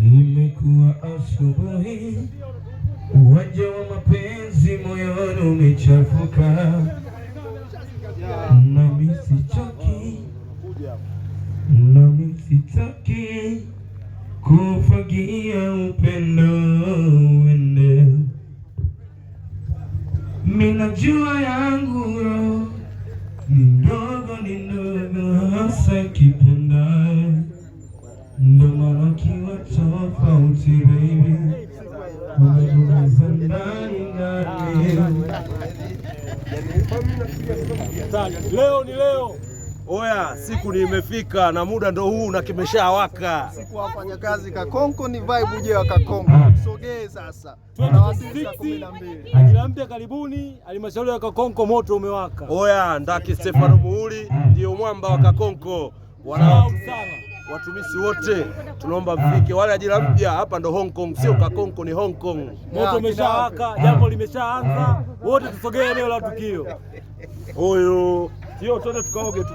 Imekuwa asubuhi, uwanja wa mapenzi moyoni umechafuka, nami sitaki kufagia upendo uende. Minajua yangu ni ndogo hasa kipendaye, ndo maana kiwa tofauti baby, umedumiza ndani ndani. Leo ni leo. Oya, siku ni imefika na muda ndo huu na kimeshawaka. Siku wafanya kazi Kakonko ni vibe uje wa Kakonko. Sogee sasa. Tunawasili 12. Kila mtu karibuni, halmashauri ya Kakonko moto umewaka. Oya, Ndaki Stefano Muhuri ndio mwamba wa Kakonko. Watumishi wote tunaomba mfike, wale ajira mpya hapa ndo Hong Kong, sio Kakonko, ni Hong Kong. Moto umeshawaka, jambo limeshaanza, wote tusogee eneo la tukio. Huyo sio twende tukaoge tu.